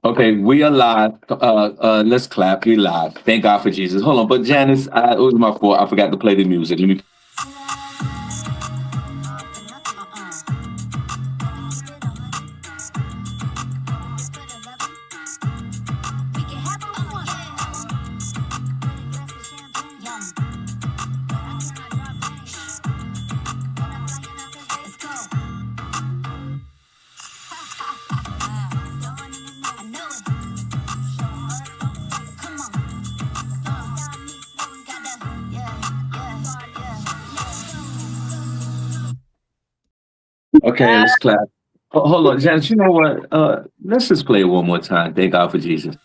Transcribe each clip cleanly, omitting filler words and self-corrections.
Okay, we are live. Let's clap. We live. Thank God for Jesus. Hold on, but Janice, it was my fault. I forgot to play the music. Let me. Okay, let's clap. Hold on, Janice. You know what? Let's just play it one more time. Thank God for Jesus.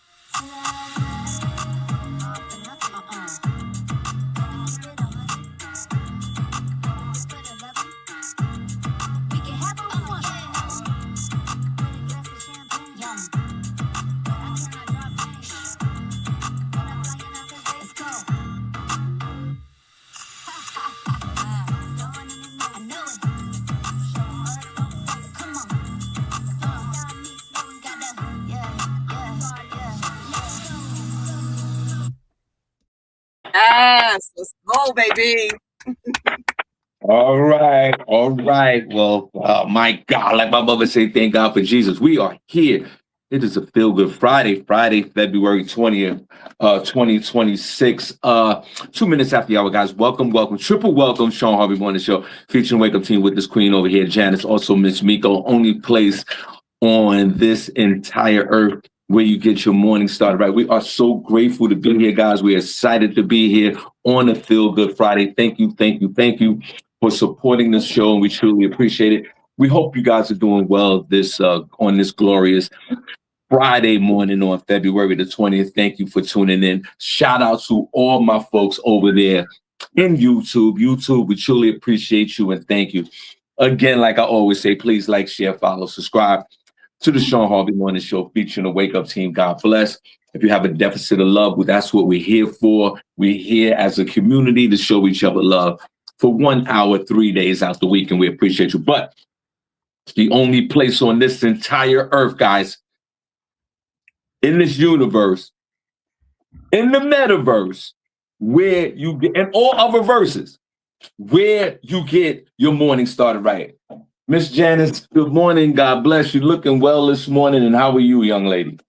Yes, let's go, baby. All right, all right. Well, my God, like my mother said, thank God for Jesus. We are here. It is a Feel Good Friday, February 20th, 2026. 2 minutes after the hour, guys. Welcome, welcome, triple welcome, Shawn Harvey Morning Show, featuring Wake Up Team with this queen over here, Janice, also Miss Miko, only place on this entire earth where you get your morning started right. We are so grateful to be here, guys. We're excited to be here on a Feel Good Friday. Thank you, thank you, thank you for supporting the show, and we truly appreciate it. We hope you guys are doing well this on this glorious Friday morning on February the 20th. Thank you for tuning in. Shout out to all my folks over there in YouTube. YouTube, we truly appreciate you and thank you. Again, like I always say, please like, share, follow, subscribe to the Shawn Harvey Morning Show featuring the Wake Up Team. God bless. If you have a deficit of love, well, that's what we're here for. We're here as a community to show each other love for 1 hour, 3 days out the week, and we appreciate you. But it's the only place on this entire earth, guys, in this universe, in the metaverse, where you get, and all other verses, where you get your morning started right. Miss Janice, good morning. God bless you. Looking well this morning. And how are you, young lady?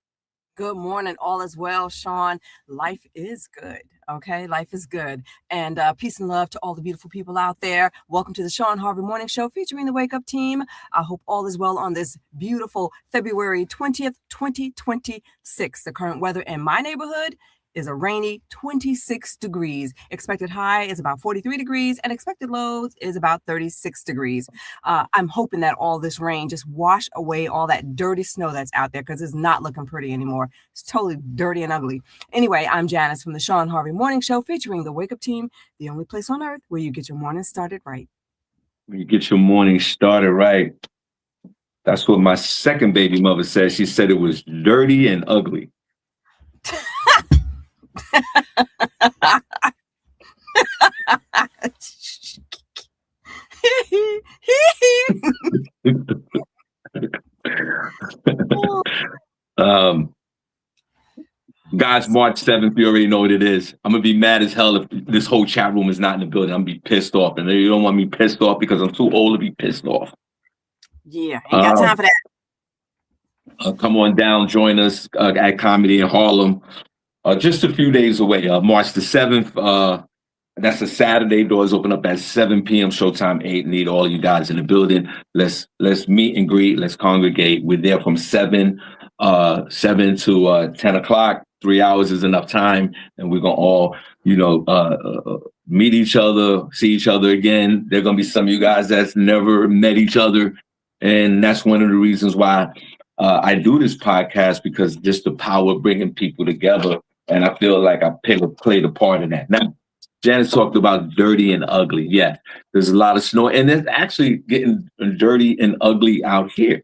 Good morning. All is well, Shawn. Life is good. Okay, life is good. And peace and love to all the beautiful people out there. Welcome to the Shawn Harvey Morning Show featuring the Wake Up Team. I hope all is well on this beautiful February 20th, 2026. The current weather in my neighborhood is a rainy 26 degrees. Expected high is about 43 degrees and expected low is about 36 degrees. I'm hoping that all this rain just wash away all that dirty snow that's out there because it's not looking pretty anymore. It's totally dirty and ugly. Anyway, I'm Janice from the Shawn Harvey Morning Show featuring the Wake Up Team, the only place on earth where you get your morning started right. When you get your morning started right. That's what my second baby mother said. She said it was dirty and ugly. Guys, March 7th, you already know what it is. I'm gonna be mad as hell if this whole chat room is not in the building. I'm gonna be pissed off, and you don't want me pissed off because I'm too old to be pissed off. Yeah, ain't got time for that. Come on down, join us at Comedy in Harlem. Just a few days away, March the 7th. That's a Saturday. Doors open up at 7 p.m. Showtime 8. Need all you guys in the building. Let's meet and greet. Let's congregate. We're there from 7 to 10 o'clock. 3 hours is enough time, and we're gonna all, meet each other, see each other again. There are gonna be some of you guys that's never met each other, and that's one of the reasons why I do this podcast, because just the power of bringing people together, and I feel like I played a part in that. Now, Janice talked about dirty and ugly. Yeah, there's a lot of snow, and it's actually getting dirty and ugly out here.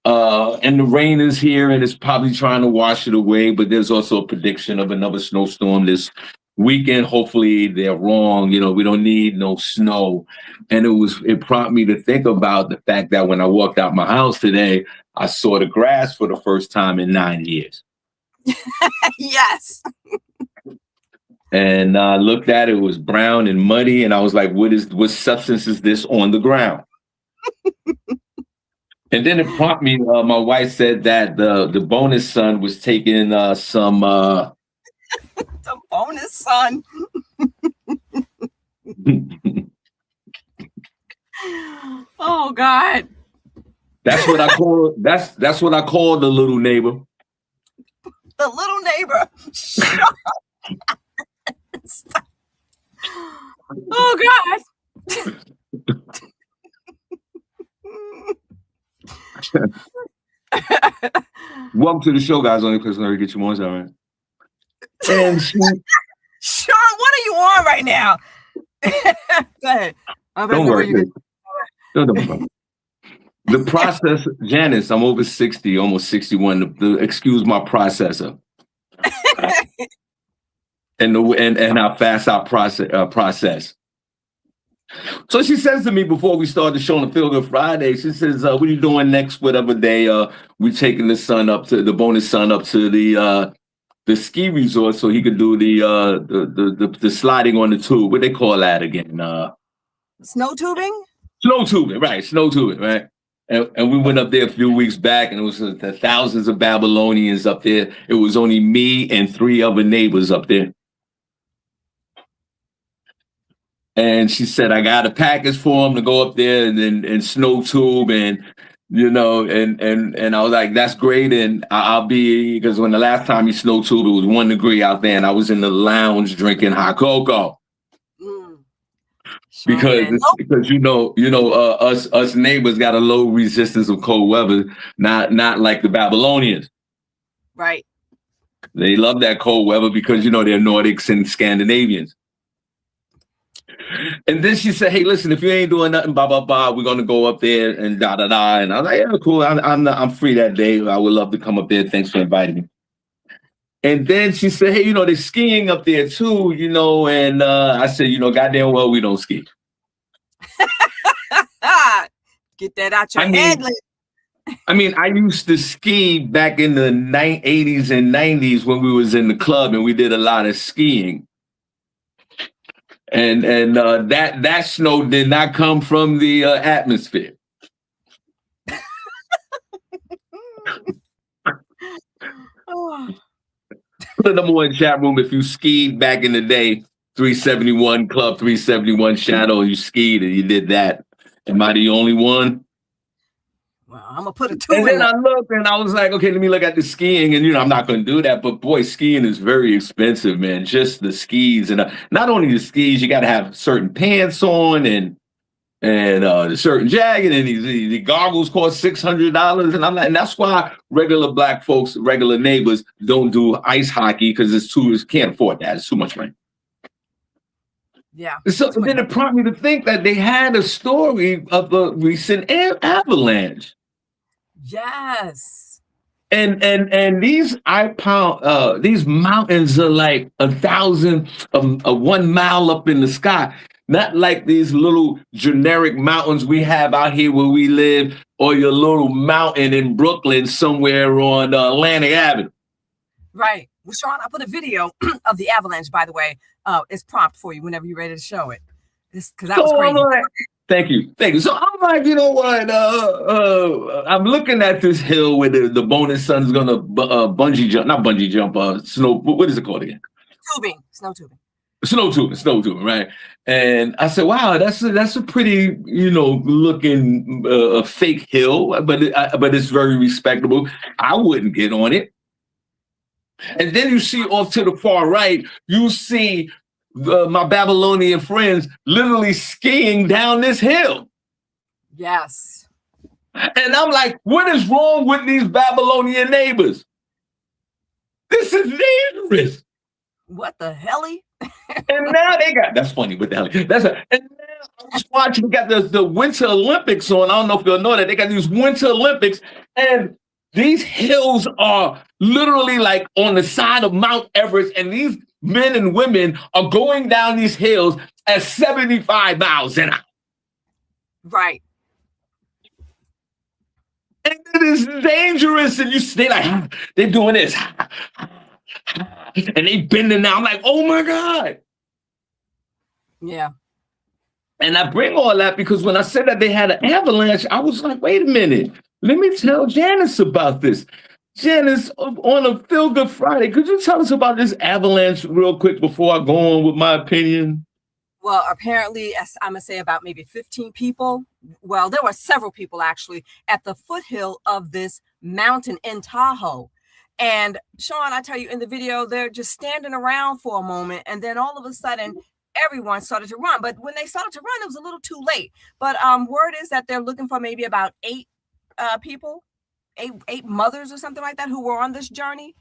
And the rain is here, and it's probably trying to wash it away, but there's also a prediction of another snowstorm this weekend. Hopefully they're wrong. We don't need no snow. And it prompted me to think about the fact that when I walked out my house today, I saw the grass for the first time in 9 years. Yes. And I looked at it, it was brown and muddy. And I was like, what substance is this on the ground? And then it prompted me, my wife said that the bonus son was taking some... The bonus son. Oh God. That's what I call the little neighbor. The little neighbor. Oh God. Welcome to the show, guys. Only person to get you more, all right? And Sean, what are you on right now? Go ahead. Don't worry. Don't. The process, Janice, I'm over 60, almost 61. Excuse my processor. and how fast I process. So she says to me before we start the show on Feel Good Friday, she says, what are you doing next, whatever day? We're taking the bonus son up to the ski resort so he could do the sliding on the tube. What they call that again? Snow tubing? Snow tubing, right. Snow tubing, right. And we went up there a few weeks back, and it was the thousands of Babylonians up there. It was only me and 3 other neighbors up there. And she said, I got a package for him to go up there and snow tube and I was like, that's great. And I'll be, because when the last time he snow tubed, it was 1 degree out there and I was in the lounge drinking hot cocoa. Because us neighbors got a low resistance of cold weather, not like the Babylonians. Right. They love that cold weather because, they're Nordics and Scandinavians. And then she said, hey, listen, if you ain't doing nothing, blah, blah, blah, we're going to go up there and da, da, da. And I was like, yeah, cool. I'm free that day. I would love to come up there. Thanks for inviting me. And then she said, hey, they're skiing up there too, and I said, goddamn well, we don't ski. Get that out your head. I used to ski back in the 80s and 90s when we was in the club and we did a lot of skiing. And that snow did not come from the atmosphere. Put a number one chat room if you skied back in the day. 371 Club, 371 Shadow. You skied and you did that. Am I the only one? Well, I'm gonna put a 2 and in. Then I looked and I was like, okay, let me look at the skiing. And I'm not gonna do that. But boy, skiing is very expensive, man. Just the skis. And not only the skis, you gotta have certain pants on and the certain jacket, and the goggles cost $600. And I'm like, and that's why regular black folks, regular neighbors don't do ice hockey because can't afford that. It's too much money. Yeah. So then it prompted me to think that they had a story of a recent avalanche. Yes. And these these mountains are like 1,000, 1 mile up in the sky. Not like these little generic mountains we have out here where we live, or your little mountain in Brooklyn somewhere on Atlantic Avenue. Right. Well, Sean, I put a video of the avalanche, by the way. It's prompt for you whenever you're ready to show it. Because that was crazy. Thank you. So I'm like, you know what? I'm looking at this hill where the bonus son's gonna bungee jump, not bungee jump, snow. What is it called again? Snow tubing. Snow tubing, right? And I said, wow, that's a pretty, looking fake hill, but it's very respectable. I wouldn't get on it. And then you see off to the far right, you see my Babylonian friends literally skiing down this hill. Yes. And I'm like, what is wrong with these Babylonian neighbors? This is dangerous. What the helly? And now that's funny with the helly. And now I'm watching, got the Winter Olympics on. I don't know if you'll know that. They got these Winter Olympics, and these hills are literally like on the side of Mount Everest, and men and women are going down these hills at 75 miles an hour. Right. And it is dangerous. And you stay like, they're doing this. And they bending down like, oh my God. Yeah. And I bring all that because when I said that they had an avalanche, I was like, wait a minute. Let me tell Janice about this. Janice, on a Feel Good Friday, could you tell us about this avalanche real quick before I go on with my opinion? Well, apparently, as I'm going to say about maybe 15 people. Well, there were several people actually at the foothill of this mountain in Tahoe. And Shawn, I tell you in the video, they're just standing around for a moment. And then all of a sudden, everyone started to run. But when they started to run, it was a little too late. But word is that they're looking for maybe about 8 people, eight mothers or something like that who were on this journey.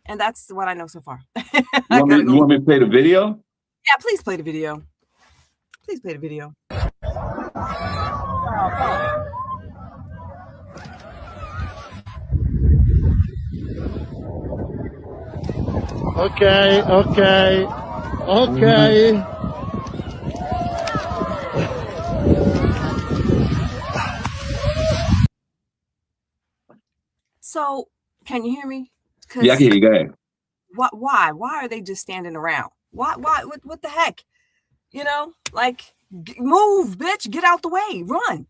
And that's what I know so far. You want me to play the video? Yeah, please play the video. Please play the video. Okay. So, can you hear me? Yeah, I can hear you. Go ahead. Why? Why are they just standing around? Why? What the heck? You know, like, move, bitch, get out the way, run.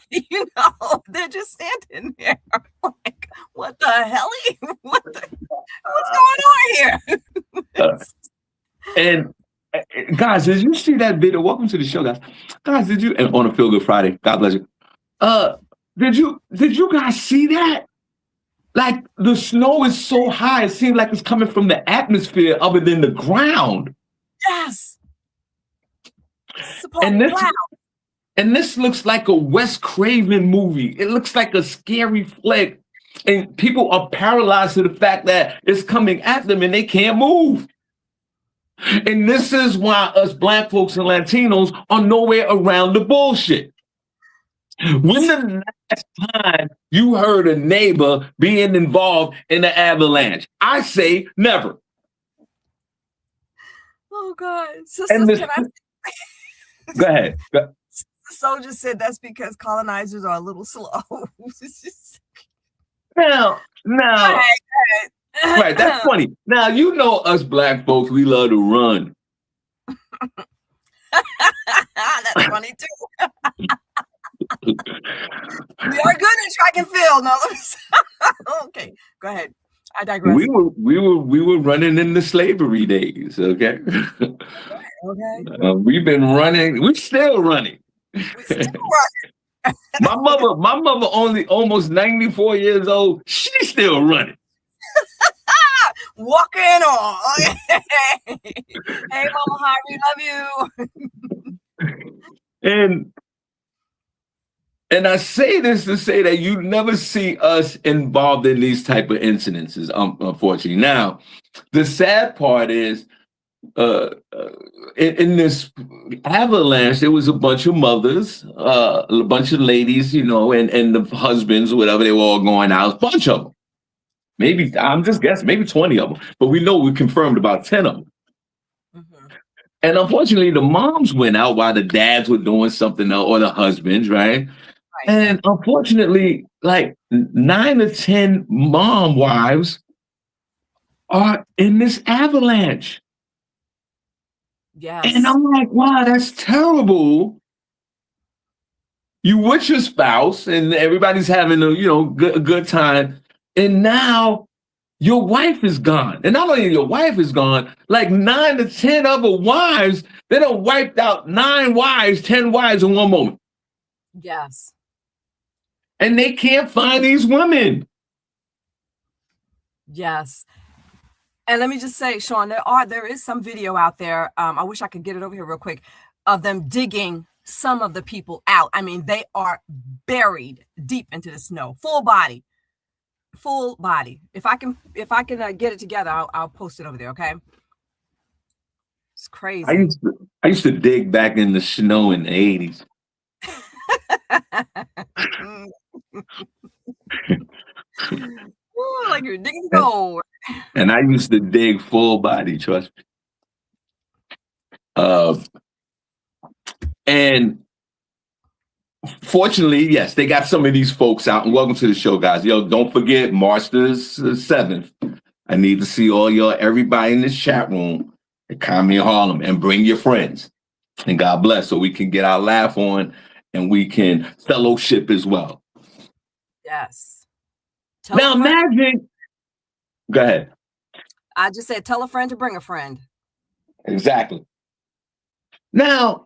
You know, they're just standing there. Like, what the hell? What's going on here? And guys, did you see that video? Welcome to the show, guys. Guys, did you? And on a Feel Good Friday, God bless you. Did you guys see that? Like, the snow is so high, it seems like it's coming from the atmosphere other than the ground. Yes. And this looks like a Wes Craven movie. It looks like a scary flick. And people are paralyzed to the fact that it's coming at them and they can't move. And this is why us Black folks and Latinos are nowhere around the bullshit. When the last time you heard a neighbor being involved in an avalanche? I say never. Oh God! Go ahead. The soldier said that's because colonizers are a little slow. Now, right? That's funny. Now you know us Black folks, we love to run. That's funny too. We are good at track and field. No, okay, go ahead. I digress. We were running in the slavery days. Okay. Okay. We've been running. We're still running. My mother only almost 94 years old. She's still running. Walking on. Hey, Mama Harvey, love you. And I say this to say that you never see us involved in these type of incidences, unfortunately. Now, the sad part is, in this avalanche, there was a bunch of mothers, a bunch of ladies, you know, and the husbands, whatever, they were all going out. A bunch of them. Maybe, I'm just guessing, maybe 20 of them. But we know we confirmed about 10 of them. Mm-hmm. And unfortunately, the moms went out while the dads were doing something else, or the husbands, right? And unfortunately, like 9 or 10 mom wives are in this avalanche. Yes. And I'm like, wow, that's terrible. You with your spouse and everybody's having a good time. And now your wife is gone. And not only your wife is gone, like 9 to 10 other wives, they done wiped out 9 wives, 10 wives in one moment. Yes. And they can't find these women. Yes. And let me just say, Shawn, there is some video out there. I wish I could get it over here real quick, of them digging some of the people out. I mean, they are buried deep into the snow, full body. If I can get it together, I'll post it over there. Okay. It's crazy. I used to dig back in the snow in the 80s. Ooh, like you're digging gold. And I used to dig full body, trust me. And fortunately, yes, they got some of these folks out. And welcome to the show, guys. Yo, don't forget March the 7th. I need to see everybody in this chat room at Comedy Harlem, and bring your friends. And God bless, so we can get our laugh on and we can fellowship as well. Yes. Now imagine. Go ahead. I just said, tell a friend to bring a friend. Exactly. Now,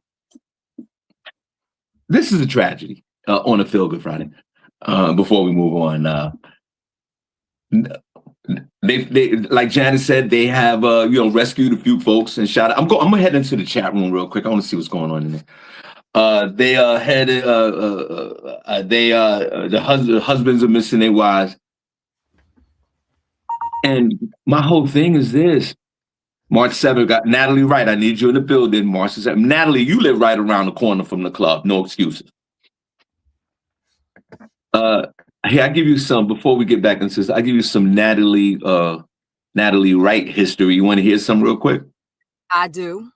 this is a tragedy on a Feel Good Friday. Before we move on, they like Janice said, they have rescued a few folks and shot. I'm gonna head into the chat room real quick. I want to see what's going on in there. They headed. The husbands are missing their wives, and my whole thing is this: March 7th, got Natalie Wright. I need you in the building. March 7th. Natalie, you live right around the corner from the club. No excuses. Here, I give you some, before we get back into this, I give you some Natalie Wright history. You want to hear some real quick? I do.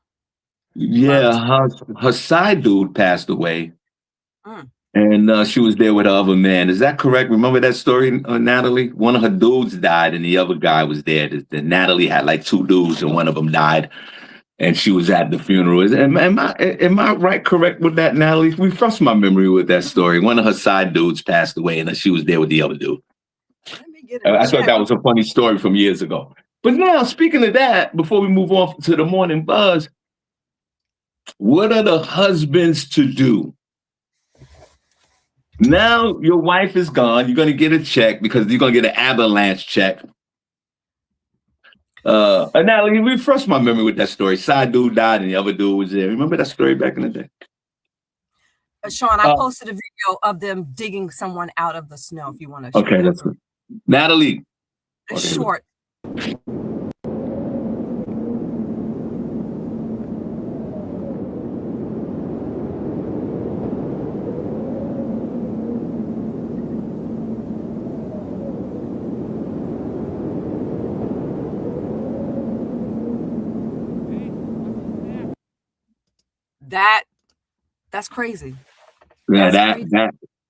Yeah, her side dude passed away. And she was there with her other man. Is that correct? Remember that story, Natalie? One of her dudes died and the other guy was there. Natalie had like two dudes and one of them died. And she was at the funeral. Am I right, correct with that, Natalie? Refresh my memory with that story. One of her side dudes passed away, and she was there with the other dude. I thought that was a funny story from years ago. But now, speaking of that, before we move on to the morning buzz, what are the husbands to do? Now your wife is gone. You're going to get a check because you're going to get an avalanche check. Natalie, refresh my memory with that story. Side dude died and the other dude was there. Remember that story back in the day? Shawn, I posted a video of them digging someone out of the snow if you want to. Okay, that's good. Natalie. It's short. That's crazy. Yeah,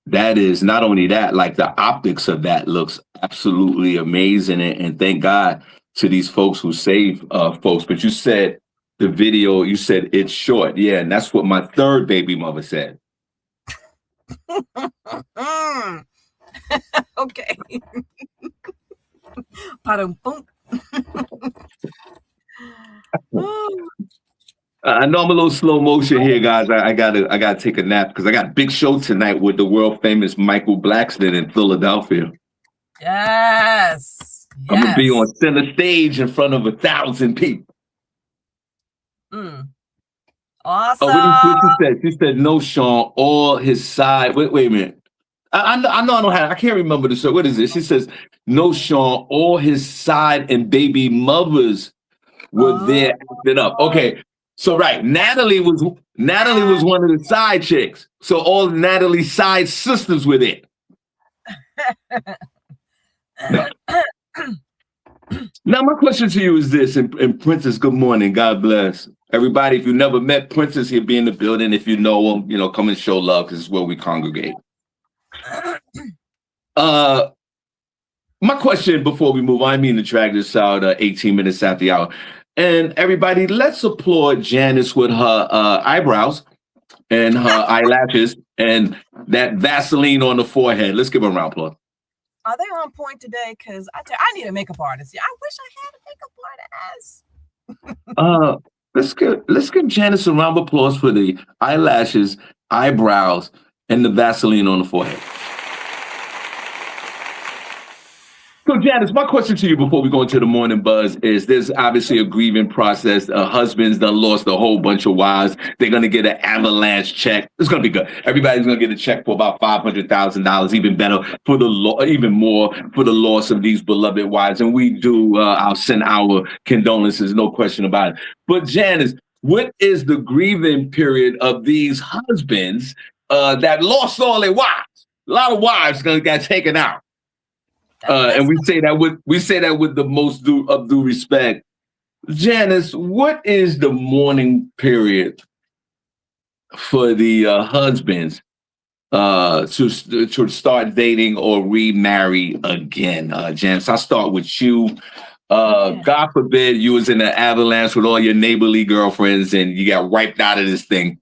that is not only that, like the optics of that looks absolutely amazing. And thank God to these folks who save folks. But you said the video, you said it's short. Yeah, and that's what my third baby mother said. Okay. Ba-dum-boom. I know I'm a little slow motion here, guys. I gotta take a nap because I got a big show tonight with the world famous Michael Blackston in Philadelphia. Yes. I'm gonna be on center stage in front of 1,000 people. Awesome. What she said, no, Shawn, all his side. Wait a minute. I know I can't remember the story. What is it? She says, no, Shawn, all his side and baby mothers were there acting up. Okay. So right, Natalie was one of the side chicks. So all Natalie's side sisters were there. Now my question to you is this, and Princess, good morning, God bless. Everybody, if you never met Princess, he'll be in the building. If you know him, come and show love because it's where we congregate. My question before we move on, I mean to drag this out 18 minutes after the hour. And everybody, let's applaud Janice with her eyebrows and her eyelashes and that Vaseline on the forehead. Let's give her a round of applause. Are they on point today? Because I need a makeup artist. I wish I had a makeup artist. Let's give Janice a round of applause for the eyelashes, eyebrows, and the Vaseline on the forehead. So, Janice, my question to you before we go into the morning buzz is there's obviously a grieving process. Husbands done lost a whole bunch of wives. They're going to get an avalanche check. It's going to be good. Everybody's going to get a check for about $500,000, even better for even more for the loss of these beloved wives. And we do, I'll send our condolences, no question about it. But Janice, what is the grieving period of these husbands that lost all their wives? A lot of wives going to get taken out. And we say that with the most due respect. Janice, what is the mourning period for the husbands to start dating or remarry again? Janice, I'll start with you. God forbid you was in an avalanche with all your neighborly girlfriends and you got wiped out of this thing.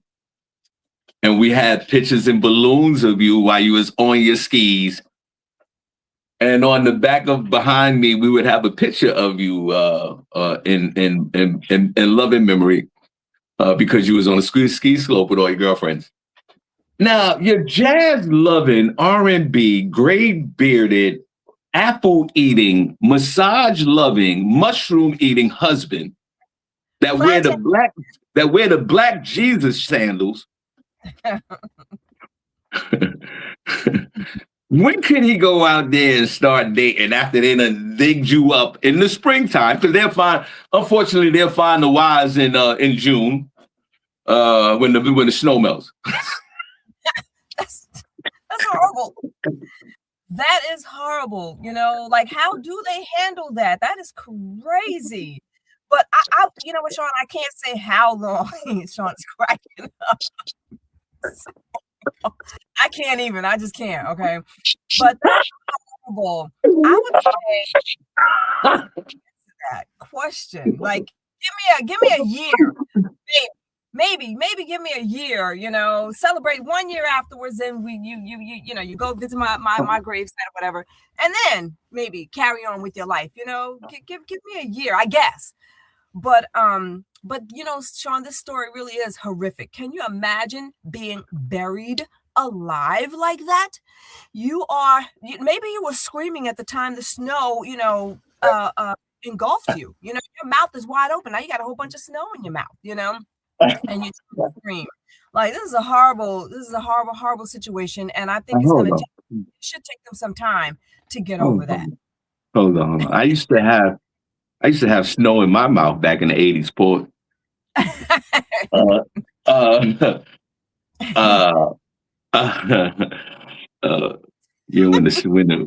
And we had pictures and balloons of you while you was on your skis. And on the back of behind me, we would have a picture of you in loving memory because you was on a ski slope with all your girlfriends. Now, your jazz loving, R&B, gray bearded, apple eating, massage loving, mushroom eating husband that wear the black Jesus sandals. When can he go out there and start dating after they done digged you up in the springtime? Because unfortunately, they'll find the wives in June when the snow melts. That's horrible. That is horrible. Like, how do they handle that? That is crazy. But I you know what, Shawn, I can't say how long. Shawn's cracking up. I can't even. I just can't. Okay, but that's horrible. I would say that question. Like, give me a year. Maybe give me a year. Celebrate 1 year afterwards. Then you go visit my gravesite or whatever, and then maybe carry on with your life. Give me a year, I guess. But Shawn, this story really is horrific. Can you imagine being buried alive like that? Maybe you were screaming at the time the snow, engulfed you. Your mouth is wide open. Now you got a whole bunch of snow in your mouth, and you scream. Like, this is a horrible, horrible situation. And I think it should take them some time to get over that. Hold on. I used to have snow in my mouth back in the 80s, Paul.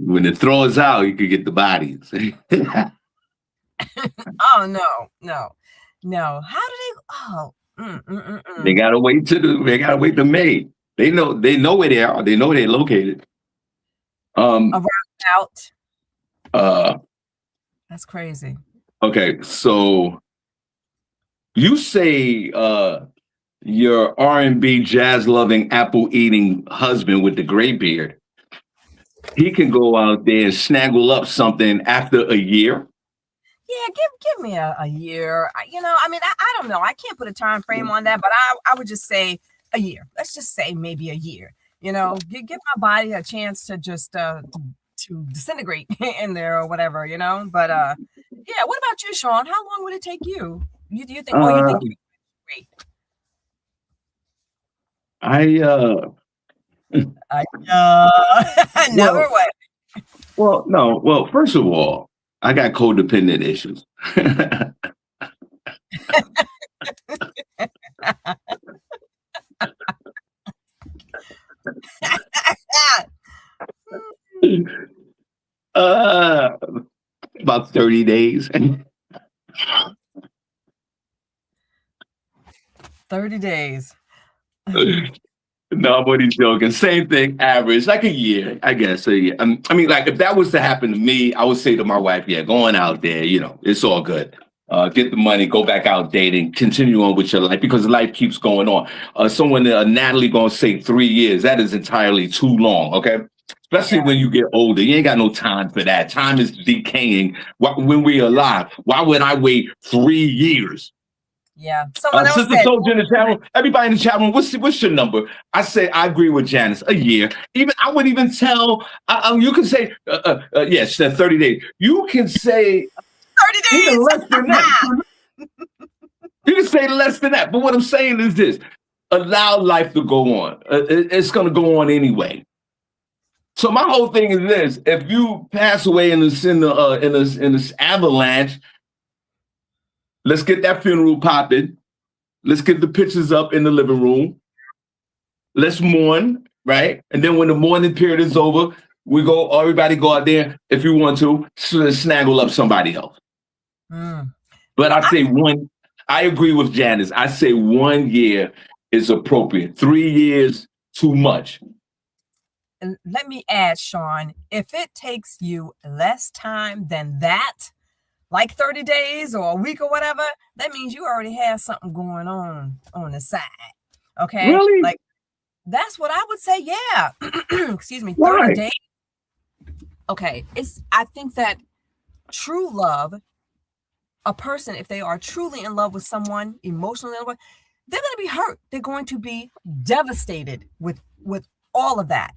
When it throws out, you could get the bodies. Oh no! How do they? Oh, They gotta wait till May. They know where they are. They know where they're located. Around out. That's crazy. Okay, so you say your R&B jazz loving apple eating husband with the gray beard, he can go out there and snaggle up something after a year? Yeah, give me a year. I don't know. I can't put a time frame on that, but I would just say a year. Let's just say maybe a year. Give my body a chance to just to disintegrate in there or whatever, But yeah, what about you, Shawn? How long would it take you? You think? You think you're great? Never way. Well, no. Well, first of all, I got codependent issues. About 30 days. 30 days. No, I'm only joking. Same thing, average, like a year, I guess. A year. I mean, like, if that was to happen to me, I would say to my wife, yeah, going out there, it's all good. Get the money, go back out dating, continue on with your life, because life keeps going on. Someone, Natalie, gonna say 3 years. That is entirely too long, okay? Especially when you get older. You ain't got no time for that. Time is decaying when we're alive. Why would I wait 3 years? Yeah. Someone else Sister Soldier in the chat room, everybody in the chat room, what's your number? I say I agree with Janice. A year. I would even tell. You can say yes, 30 days. You can say 30 days. Even less than that. You can say less than that. But what I'm saying is this: allow life to go on. It's going to go on anyway. So my whole thing is this: if you pass away in this avalanche, let's get that funeral popping. Let's get the pictures up in the living room. Let's mourn, right? And then when the mourning period is over, everybody go out there if you want to snaggle up somebody else. But I agree with Janice. I say 1 year is appropriate. 3 years, too much. And let me add, Shawn, if it takes you less time than that, like 30 days or a week or whatever, that means you already have something going on the side. Okay? Really? Like, that's what I would say. Yeah. Excuse me. Why? 30 days. Okay. I think that true love, a person, if they are truly in love with someone, emotionally in love, they're going to be hurt. They're going to be devastated with all of that.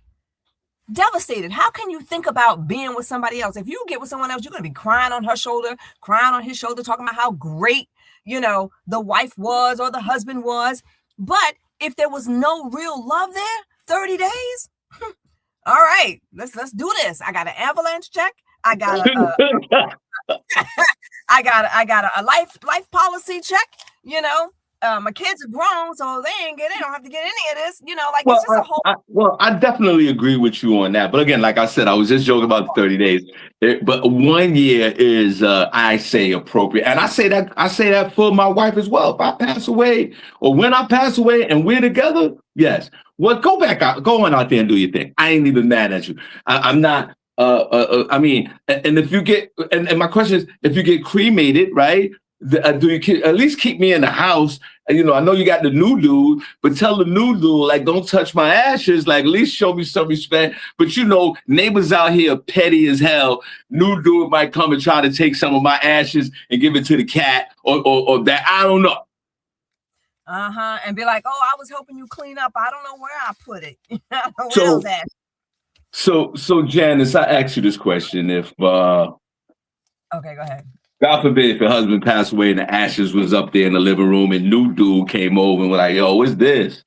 Devastated. How can you think about being with somebody else? If you get with someone else, you're going to be crying on her shoulder, crying on his shoulder, talking about how great, the wife was or the husband was. But if there was no real love there, 30 days, all right, let's do this. I got an avalanche check. I got a life policy check. My kids are grown, so they don't have to get any of this. It's just a whole. I definitely agree with you on that. But again, like I said, I was just joking about the 30 days. But 1 year is, I say, appropriate, and I say that for my wife as well. If I pass away, or when I pass away, and we're together, yes. Well, go on out there and do your thing. I ain't even mad at you. I'm not. I mean, and if you get, and my question is, if you get cremated, right? Do you at least keep me in the house? And, I know you got the new dude, but tell the new dude, like, don't touch my ashes. Like, at least show me some respect. But, neighbors out here petty as hell. New dude might come and try to take some of my ashes and give it to the cat or that. I don't know. And be like, oh, I was helping you clean up. I don't know where I put it. So Janice, I asked you this question. If okay, go ahead. God forbid if your husband passed away and the ashes was up there in the living room and new dude came over and was like, yo, what's this?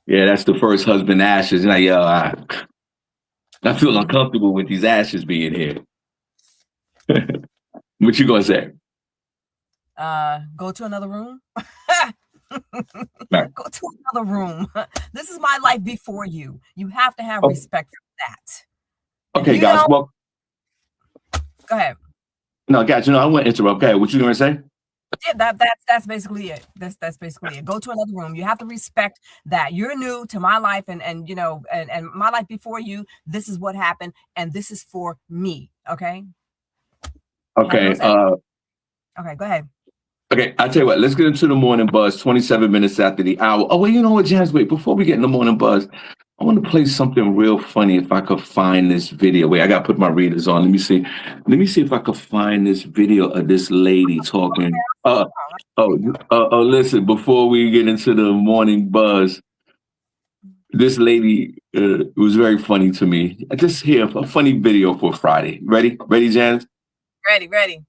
Yeah, that's the first husband ashes. And like, yo, I feel uncomfortable with these ashes being here. What you gonna say? Go to another room. Right. Go to another room. This is my life before you. You have to have respect for that. Okay, guys. Well, go ahead. No, guys, I want to interrupt. Okay, what you gonna say? Yeah, that's basically it. That's basically it. Go to another room. You have to respect that you're new to my life, and my life before you. This is what happened, and this is for me. Okay. Okay. Okay. Go ahead. Okay, I'll tell you what. Let's get into the morning buzz. 27 minutes after the hour. Oh, well, you know what, Janice? Wait, before we get in the morning buzz, I want to play something real funny. If I could find this video. Wait, I got to put my readers on. Let me see. If I could find this video of this lady talking. Listen, before we get into the morning buzz, this lady was very funny to me. I just hear a funny video for Friday. Ready, Janice? Ready.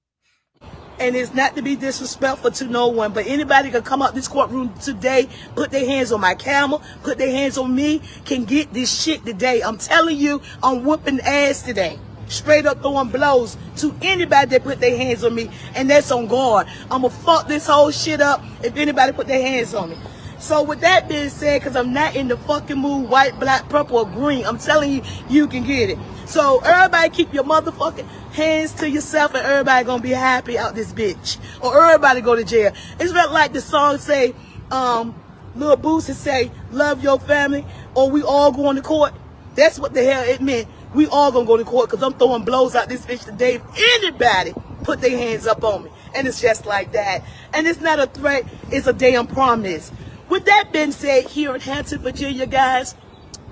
And it's not to be disrespectful to no one, but anybody can come out this courtroom today, put their hands on my camera, put their hands on me, can get this shit today. I'm telling you, I'm whooping ass today. Straight up throwing blows to anybody that put their hands on me, and that's on guard. I'm gonna fuck this whole shit up if anybody put their hands on me. So with that being said, because I'm not in the fucking mood, white, black, purple, or green, I'm telling you, you can get it. So everybody keep your motherfucking hands to yourself, and everybody gonna be happy out this bitch. Or everybody go to jail. It's not like the song say, Lil Boosie say, love your family, or we all going to court. That's what the hell it meant. We all gonna go to court, because I'm throwing blows out this bitch today. If anybody put their hands up on me. And it's just like that. And it's not a threat, it's a damn promise. With that being said, here in Hampton, Virginia, guys,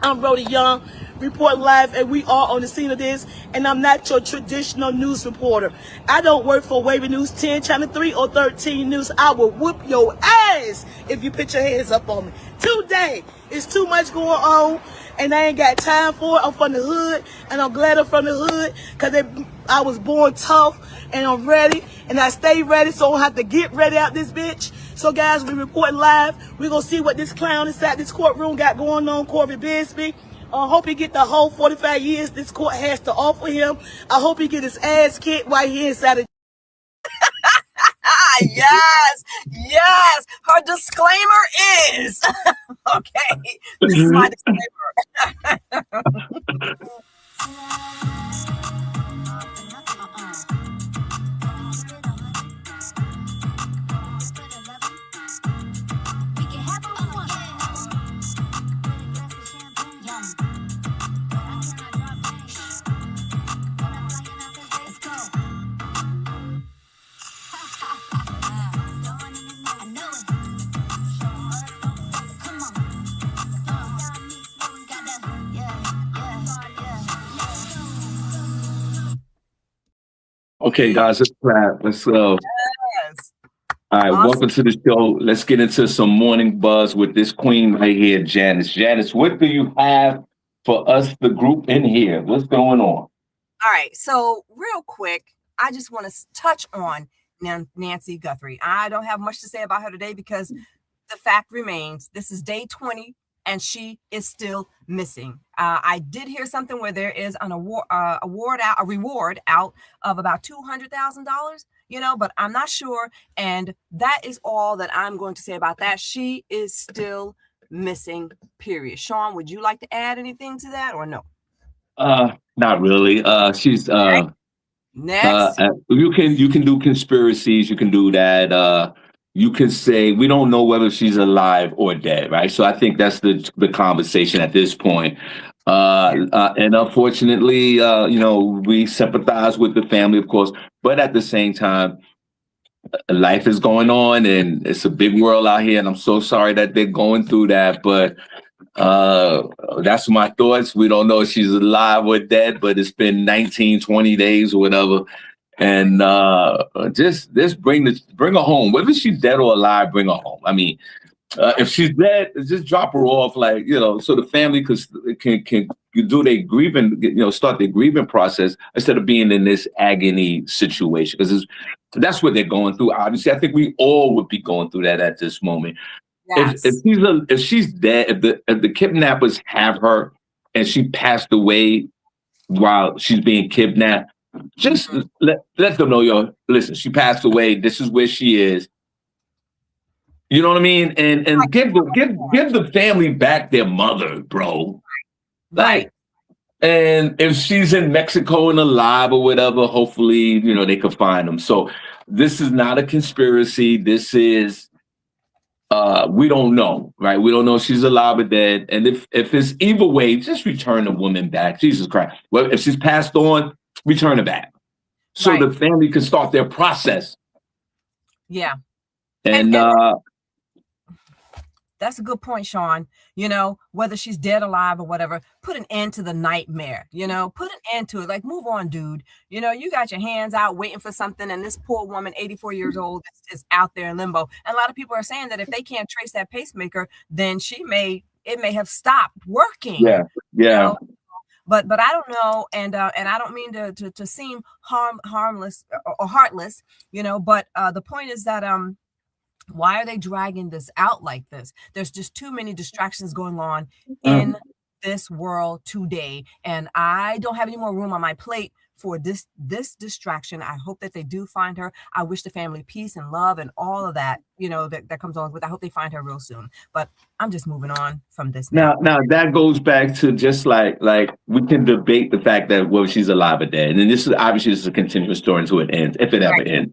I'm Rhoda Young, reporting live, and we are on the scene of this, and I'm not your traditional news reporter. I don't work for Wavy News 10, Channel 3, or 13 News. I will whoop your ass if you put your hands up on me. Today, it's too much going on, and I ain't got time for it. I'm from the hood, and I'm glad I'm from the hood, because I was born tough, and I'm ready, and I stay ready, so I don't have to get ready out this bitch. So, guys, we reporting live. We're going to see what this clown inside this courtroom got going on, Corby Bisbee. I hope he get the whole 45 years this court has to offer him. I hope he get his ass kicked while he inside of Yes. Her disclaimer is okay. This is my disclaimer. Okay, guys, let's clap. Let's Yes. All right, Awesome. welcome to the show. Let's get into some morning buzz with this queen right here, Janice. Janice, what do you have for us, the group in here? What's going on? All right. So real quick, I just want to touch on Nancy Guthrie. I don't have much to say about her today because the fact remains, this is day 20 and she is still missing. I did hear something where there is an a reward out of about $200,000, but I'm not sure. And that is all that I'm going to say about that. She is still missing, period. Shawn, would you like to add anything to that or no? Not really. She's Next. you can do conspiracies, you can do that. You can say we don't know whether she's alive or dead, right? So I think that's the conversation at this point. And unfortunately, we sympathize with the family, of course, but at the same time, life is going on and it's a big world out here, and I'm so sorry that they're going through that, but that's my thoughts. We don't know if she's alive or dead, but it's been 19, 20 days or whatever. And just bring her home. Whether she's dead or alive, bring her home. I mean, if she's dead, just drop her off, so the family can do their grieving, start their grieving process instead of being in this agony situation. Because that's what they're going through. Obviously, I think we all would be going through that at this moment. Yes. If she's dead, if the kidnappers have her and she passed away while she's being kidnapped, just let them know, listen, she passed away. This is where she is. You know what I mean? And give the family back their mother, bro. Right. And if she's in Mexico and alive or whatever, hopefully, they can find them. So this is not a conspiracy. This is we don't know, right? We don't know if she's alive or dead. And if it's either way, just return the woman back. Jesus Christ. Well, if she's passed on, return her back. So the family can start their process. Yeah. And that's a good point, Shawn. Whether she's dead, alive, or whatever, put an end to the nightmare. Put an end to it. Like, move on, dude. You got your hands out waiting for something, and this poor woman, 84 years old, is out there in limbo. And a lot of people are saying that if they can't trace that pacemaker, then it may have stopped working. Yeah. But I don't know, and I don't mean to seem harmless or heartless, But the point is that why are they dragging this out like this? There's just too many distractions going on in this world today, and I don't have any more room on my plate for this distraction. I hope that they do find her. I wish the family peace and love and all of that, that comes along with. I hope they find her real soon. But I'm just moving on from this now. Now that goes back to just like we can debate the fact that she's alive or dead, and this is a continuous story until it ends, if it ever ends,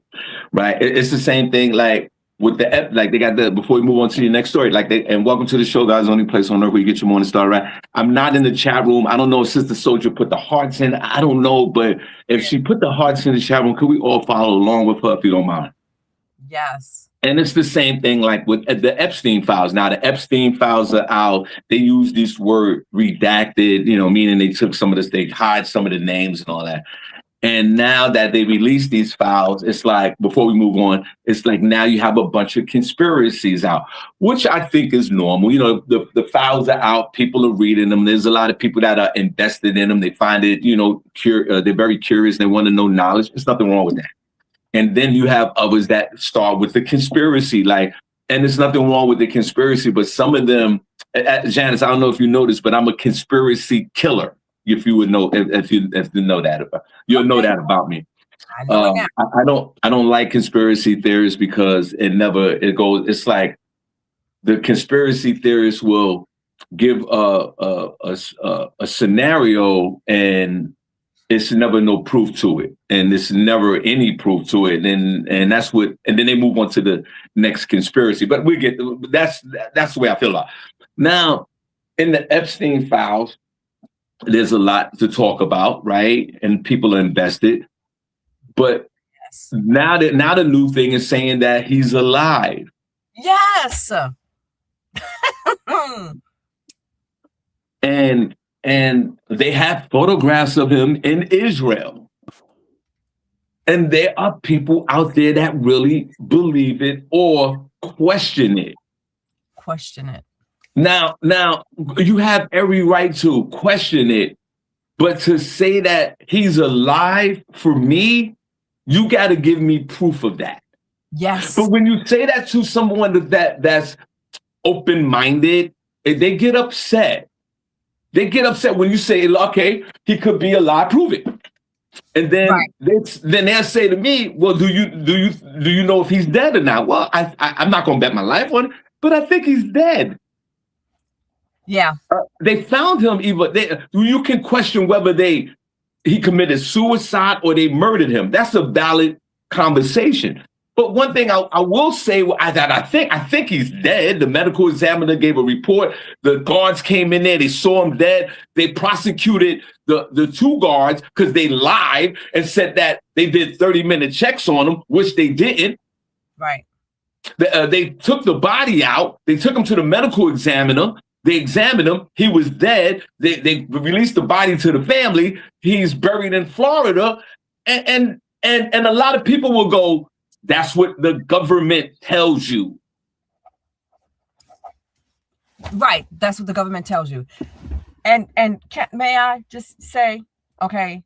right? It's the same thing like. With they got before we move on to the next story, and welcome to the show, guys. Only place on earth where you get your morning start, right? I'm not in the chat room. I don't know if Sister Soldier put the hearts in. I don't know, but if she put the hearts in the chat room, could we all follow along with her if you don't mind? Yes. And it's the same thing like with the Epstein files. Now the Epstein files are out. They use this word redacted, meaning they took they hide some of the names and all that. And now that they release these files, it's like, before we move on, it's like now you have a bunch of conspiracies out, which I think is normal. The files are out, people are reading them. There's a lot of people that are invested in them. They find it, they're very curious. They want to know knowledge. There's nothing wrong with that. And then you have others that start with the conspiracy, and there's nothing wrong with the conspiracy, but some of them, Janice, I don't know if you noticed, but I'm a conspiracy killer. If you would know, if you know that, you'll know that about me. I don't like conspiracy theories because it goes. It's like the conspiracy theorists will give a scenario and it's never no proof to it, and there's never any proof to it, and that's what. And then they move on to the next conspiracy. But that's the way I feel about it. Now in the Epstein files. There's a lot to talk about, right? And people are invested. But now the new thing is saying that he's alive. Yes. And they have photographs of him in Israel. And there are people out there that really believe it or question it. Question it. Now, you have every right to question it, but to say that he's alive, for me, you got to give me proof of that. Yes. But when you say that to someone that's open-minded, they get upset. They get upset when you say, okay, he could be alive, prove it. And then they'll say to me, well, do you know if he's dead or not? Well, I'm not going to bet my life on it, but I think he's dead. Yeah. They found him. You can question whether he committed suicide or they murdered him. That's a valid conversation. But one thing I will say that I think he's dead. The medical examiner gave a report. The guards came in there. They saw him dead. They prosecuted the two guards because they lied and said that they did 30-minute checks on him, which they didn't. Right. They took the body out. They took him to the medical examiner. They examined him. He was dead. They released the body to the family. He's buried in Florida. And a lot of people will go, that's what the government tells you. Right. That's what the government tells you. And may I just say, okay,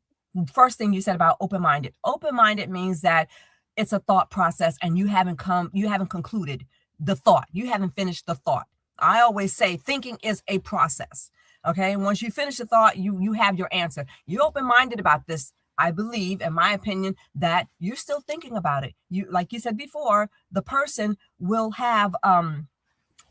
first thing you said about open-minded. Open-minded means that it's a thought process and you haven't concluded the thought. You haven't finished the thought. I always say thinking is a process. Okay. Once you finish the thought, you have your answer. You're open-minded about this. I believe, in my opinion, that you're still thinking about it. You, like you said before, the person will have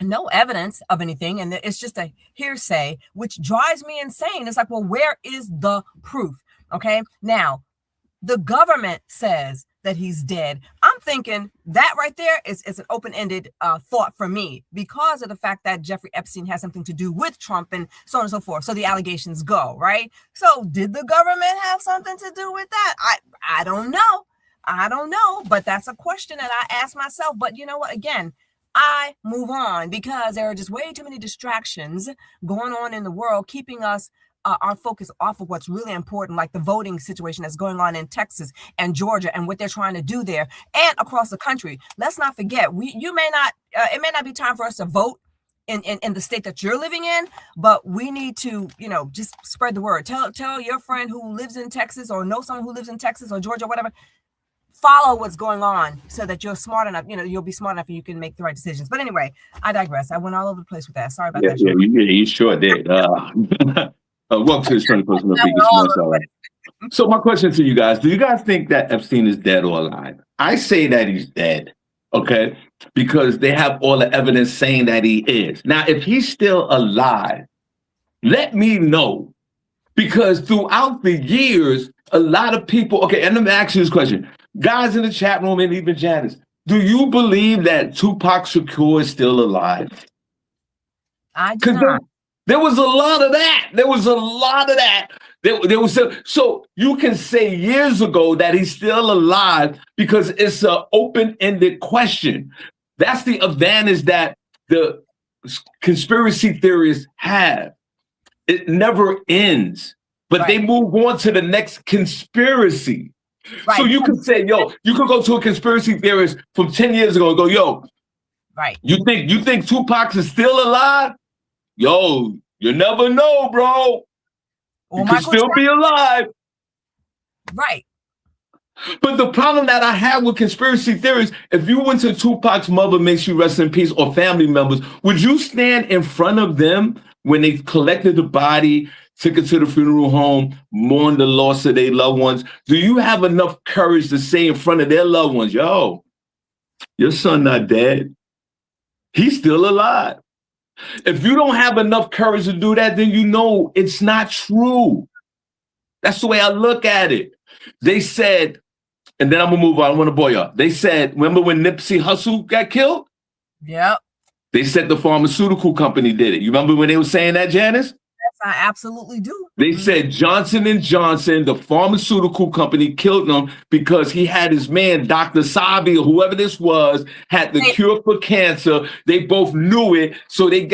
no evidence of anything, and it's just a hearsay, which drives me insane. It's like, well, where is the proof? Okay, now the government says that he's dead. I'm thinking that right there is an open-ended thought for me because of the fact that Jeffrey Epstein has something to do with Trump and so on and so forth. So the allegations go, right? So did the government have something to do with that? I don't know. I don't know, but that's a question that I ask myself. But you know what? Again, I move on because there are just way too many distractions going on in the world, keeping us our focus off of what's really important, like the voting situation that's going on in Texas and Georgia and what they're trying to do there and across the country. Let's not forget, it may not be time for us to vote in the state that you're living in, but we need to, just spread the word. Tell your friend who lives in Texas or know someone who lives in Texas or Georgia or whatever. Follow what's going on so that you're smart enough, you'll be smart enough and you can make the right decisions. But anyway, I digress. I went all over the place with that. Sorry about that. Yeah, you sure did. Welcome to the 21st. So my question to you guys, do you guys think that Epstein is dead or alive? I say that he's dead, okay? Because they have all the evidence saying that he is. Now, if he's still alive, let me know. Because throughout the years, a lot of people, okay, and let me ask you this question. Guys in the chat room and even Janice, do you believe that Tupac Shakur is still alive? I do not. There was a lot of that. So you can say years ago that he's still alive because it's an open-ended question. That's the advantage that the conspiracy theorists have. It never ends, but they move on to the next conspiracy. Right. So you can say, you can go to a conspiracy theorist from 10 years ago and go, right. You think Tupac is still alive? You never know, bro. Well, you can still be alive. Right. But the problem that I have with conspiracy theories, if you went to Tupac's mother, may she rest in peace, or family members, would you stand in front of them when they collected the body, took it to the funeral home, mourned the loss of their loved ones? Do you have enough courage to say in front of their loved ones, your son not dead. He's still alive. If you don't have enough courage to do that, then it's not true. That's the way I look at it. They said, and then I'm going to move on. I want to bore y'all. They said, remember when Nipsey Hussle got killed? Yep. They said the pharmaceutical company did it. You remember when they were saying that, Janice? Yes, I absolutely do. They said Johnson & Johnson, the pharmaceutical company, killed him because he had his man, Dr. Sabi, or whoever this was, had the cure for cancer. They both knew it. So they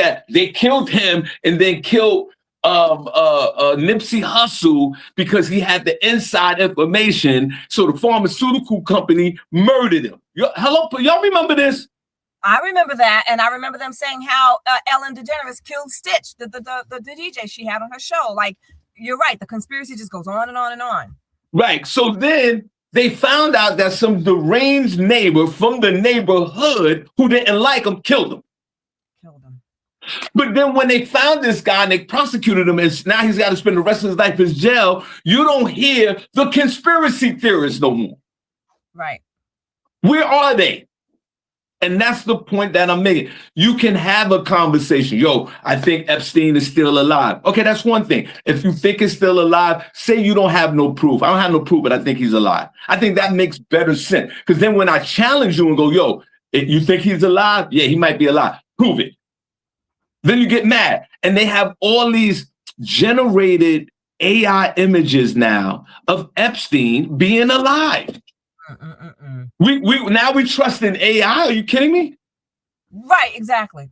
killed him and then killed Nipsey Hussle because he had the inside information. So the pharmaceutical company murdered him. Hello, y'all remember this? I remember that, and I remember them saying how Ellen DeGeneres killed Stitch, the DJ she had on her show. Like, you're right, the conspiracy just goes on and on and on. Right. So then they found out that some deranged neighbor from the neighborhood who didn't like him killed him. But then when they found this guy and they prosecuted him, and now he's got to spend the rest of his life in jail, you don't hear the conspiracy theorists no more. Right. Where are they? And that's the point that I'm making. You can have a conversation. Yo, I think Epstein is still alive. Okay, that's one thing. If you think he's still alive, say you don't have no proof. I don't have no proof, but I think he's alive. I think that makes better sense. Because then when I challenge you and go, yo, you think he's alive? Yeah, he might be alive. Prove it. Then you get mad. And they have all these generated AI images now of Epstein being alive. We now we trust in AI. Are you kidding me? Right, exactly.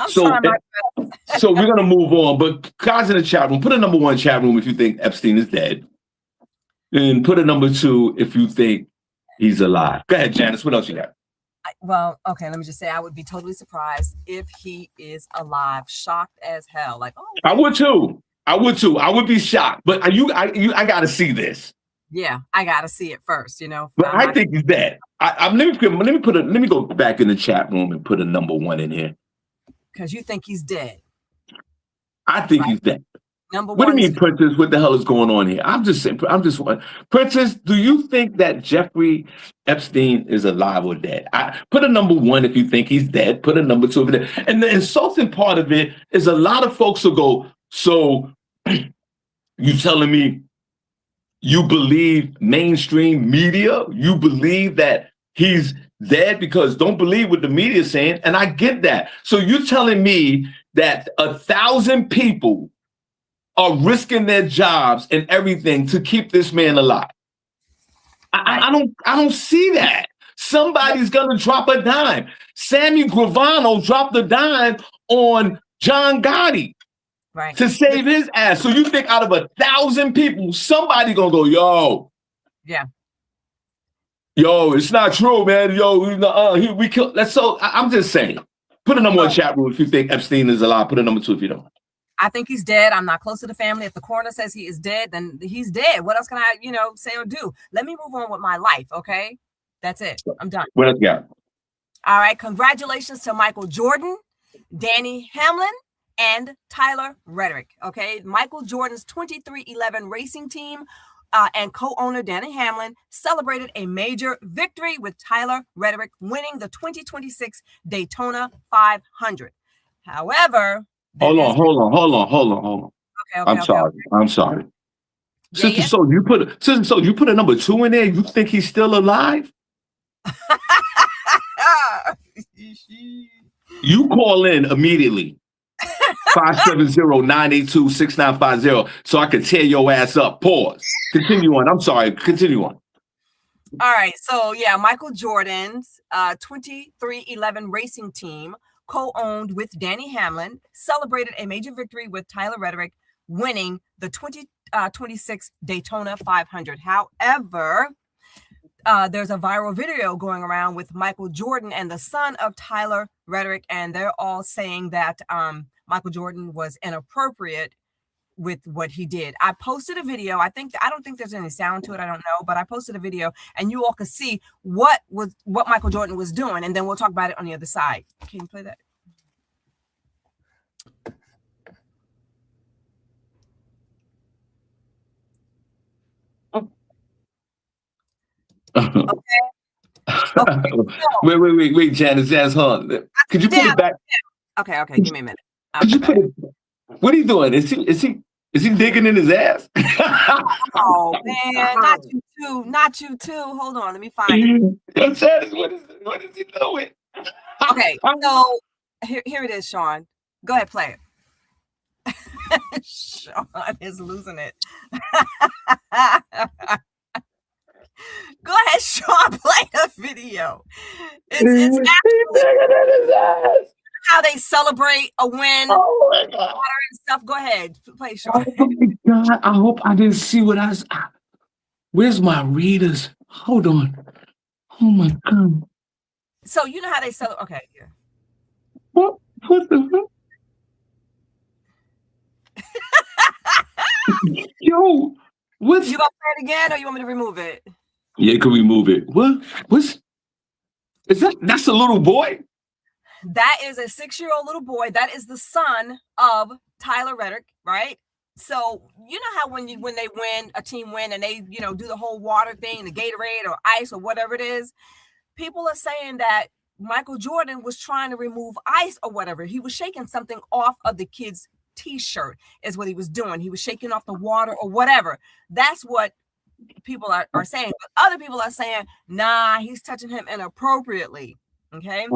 So we're gonna move on. But guys in the chat room, put a number 1 chat room if you think Epstein is dead, and put a number 2 if you think he's alive. Go ahead, Janice. What else you got? Well, okay. Let me just say, I would be totally surprised if he is alive. Shocked as hell. Like, oh, I would too. I would be shocked. But I got to see this. Yeah, I got to see it first, you know. But I think he's dead. Let me go back in the chat room and put a number 1 in here. Because you think he's dead. I think he's dead. Number 1. What do you mean, Princess? What the hell is going on here? I'm just Princess, do you think that Jeffrey Epstein is alive or dead? Put a number 1 if you think he's dead. Put a number 2 if it. And the insulting part of it is a lot of folks will go, so you telling me you believe mainstream media? You believe that he's dead? Because don't believe what the media is saying. And I get that. So you're telling me that 1,000 people are risking their jobs and everything to keep this man alive. I don't see that. Somebody's gonna drop a dime. Sammy Gravano dropped a dime on John Gotti to save his ass. So you think out of 1,000 people, somebody gonna go, yo, it's not true, man. Yo, we killed. That's so. I'm just saying. Put a number 1 chat room if you think Epstein is alive. Put a number 2 if you don't. I think he's dead. I'm not close to the family. If the coroner says he is dead, then he's dead. What else can I, say or do? Let me move on with my life, okay? That's it. I'm done. What else you got? All right. Congratulations to Michael Jordan, Danny Hamlin, and Tyler Reddick, okay? Michael Jordan's 2311 racing team and co-owner Danny Hamlin celebrated a major victory with Tyler Reddick winning the 2026 Daytona 500. However... Hold on. Okay, I'm sorry. Sister Soul, you put a number 2 in there. You think he's still alive? You call in immediately. 570-982-6950 so I could tear your ass up. Pause. Continue on. I'm sorry. Continue on. All right. So Michael Jordan's 2311 racing team, co-owned with Danny Hamlin, celebrated a major victory with Tyler Reddick winning the 2026 Daytona 500. However, there's a viral video going around with Michael Jordan and the son of Tyler Reddick, and they're all saying that Michael Jordan was inappropriate with what he did. I posted a video. I don't think there's any sound to it. I don't know, but I posted a video and you all could see what Michael Jordan was doing. And then we'll talk about it on the other side. Can you play that? Okay. Wait, Janice, hold on. Could you put it back? Okay, give me a minute. Could you put it? What are you doing? Is he digging in his ass? Oh man, not you too. Hold on, let me find it. Janice, what is he doing? Okay, so here it is, Shawn. Go ahead, play it. Shawn is losing it. Go ahead, Shawn, play the video. It's actually how they celebrate a win. Oh my God. Water and stuff Go ahead, play, Oh Shawn. my God! I hope I didn't see what I. Where's my readers? Hold on. Oh my God! So you know how they sell. Okay, here. What? What the fuck? Yo, what's? You gonna play it again, or you want me to remove it? Yeah, can we move it? What? What's? Is that? That's a little boy. That is a 6-year-old little boy. That is the son of Tyler Reddick, right? So you know how when they win, a team win, and they do the whole water thing, the Gatorade or ice or whatever it is. People are saying that Michael Jordan was trying to remove ice or whatever. He was shaking something off of the kid's t-shirt is what he was doing. He was shaking off the water or whatever. That's what people are saying. But other people are saying, nah, he's touching him inappropriately. Okay.